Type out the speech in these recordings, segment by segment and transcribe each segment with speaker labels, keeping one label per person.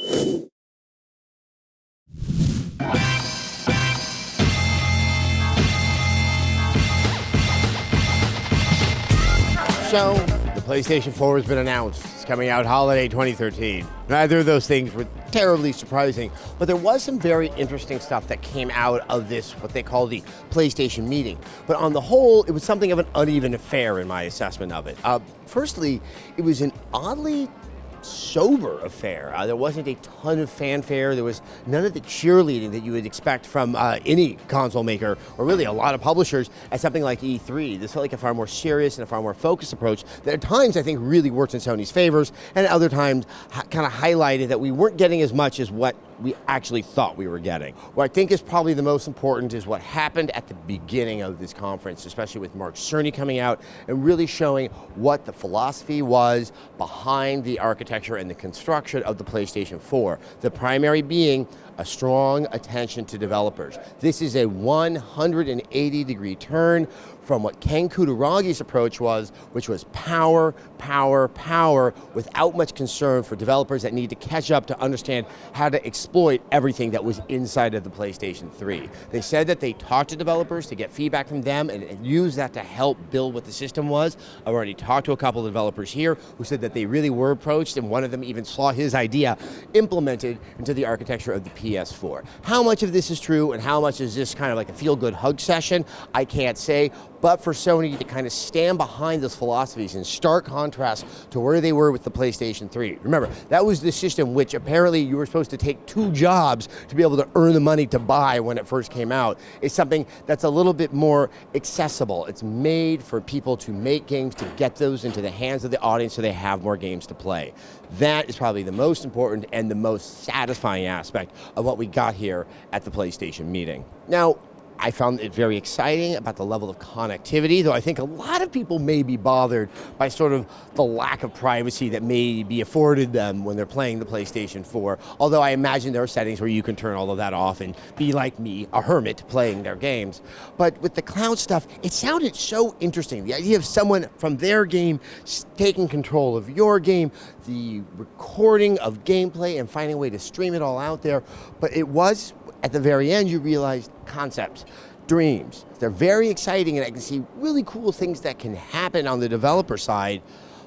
Speaker 1: So, the PlayStation 4 has been announced. It's coming out holiday 2013. Neither of those things were terribly surprising, but there was some very interesting stuff that came out of this, what they call the PlayStation meeting. But on the whole, it was something of an uneven affair in my assessment of it. Firstly, it was an oddly sober affair. There wasn't a ton of fanfare. There was none of the cheerleading that you would expect from any console maker, or really a lot of publishers, at something like E3. This felt like a far more serious and a far more focused approach that at times I think really worked in Sony's favors, and at other times kind of highlighted that we weren't getting as much as what we actually thought we were getting. What I think is probably the most important is what happened at the beginning of this conference, especially with Mark Cerny coming out and really showing what the philosophy was behind the architecture and the construction of the PlayStation 4. The primary being a strong attention to developers. This is a 180-degree turn from what Ken Kutaragi's approach was, which was power, power, power, without much concern for developers that need to catch up to understand how to exploit everything that was inside of the PlayStation 3. They said that they talked to developers to get feedback from them and use that to help build what the system was. I've already talked to a couple of developers here who said that they really were approached, and one of them even saw his idea implemented into the architecture of the PS4. How much of this is true and how much is this kind of like a feel-good hug session, I can't say. But for Sony to kind of stand behind those philosophies in stark contrast to where they were with the PlayStation 3. Remember, that was the system which apparently you were supposed to take 2 jobs to be able to earn the money to buy when it first came out. It's something that's a little bit more accessible. It's made for people to make games, to get those into the hands of the audience so they have more games to play. That is probably the most important and the most satisfying aspect of what we got here at the PlayStation meeting. Now, I found it very exciting about the level of connectivity, though I think a lot of people may be bothered by sort of the lack of privacy that may be afforded them when they're playing the PlayStation 4, although I imagine there are settings where you can turn all of that off and be like me, a hermit, playing their games. But with the cloud stuff, it sounded so interesting. The idea of someone from their game taking control of your game, the recording of gameplay and finding a way to stream it all out there, but it was, at the very end, you realized concepts, dreams. They're very exciting, and I can see really cool things that can happen on the developer side,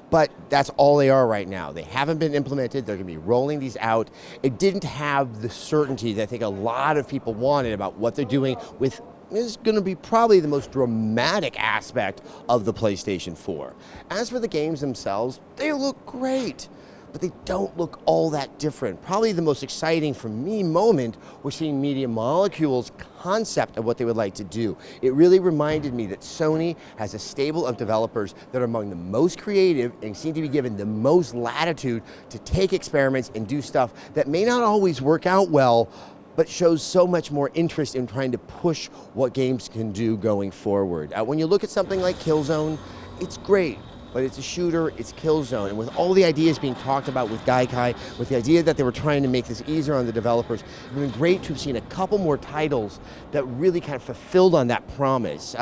Speaker 1: but that's all they are right now. They haven't been implemented. They're going to be rolling these out. It didn't have the certainty that I think a lot of people wanted about what they're doing with. This is going to be probably the most dramatic aspect of the PlayStation 4. As for the games themselves, they look great, but they don't look all that different. Probably the most exciting for me moment was seeing Media Molecule's concept of what they would like to do. It really reminded me that Sony has a stable of developers that are among the most creative and seem to be given the most latitude to take experiments and do stuff that may not always work out well, but shows so much more interest in trying to push what games can do going forward. When you look at something like Killzone, it's great. But it's a shooter, it's Killzone, and with all the ideas being talked about with Gaikai, with the idea that they were trying to make this easier on the developers, it's been great to have seen a couple more titles that really kind of fulfilled on that promise.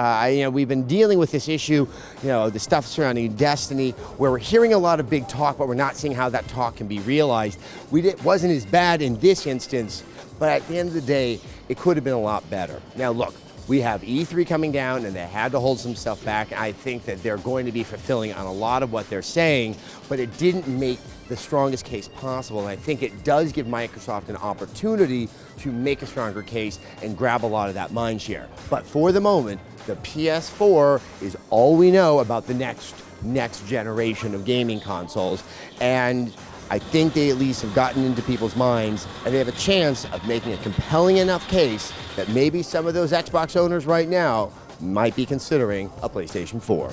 Speaker 1: We've been dealing with this issue, the stuff surrounding Destiny, where we're hearing a lot of big talk, but we're not seeing how that talk can be realized. It wasn't as bad in this instance, but at the end of the day, it could have been a lot better. Now look, we have E3 coming down, and they had to hold some stuff back. I think that they're going to be fulfilling on a lot of what they're saying, but it didn't make the strongest case possible. And I think it does give Microsoft an opportunity to make a stronger case and grab a lot of that mind share. But for the moment, the PS4 is all we know about the next generation of gaming consoles. And I think they at least have gotten into people's minds, and they have a chance of making a compelling enough case that maybe some of those Xbox owners right now might be considering a PlayStation 4.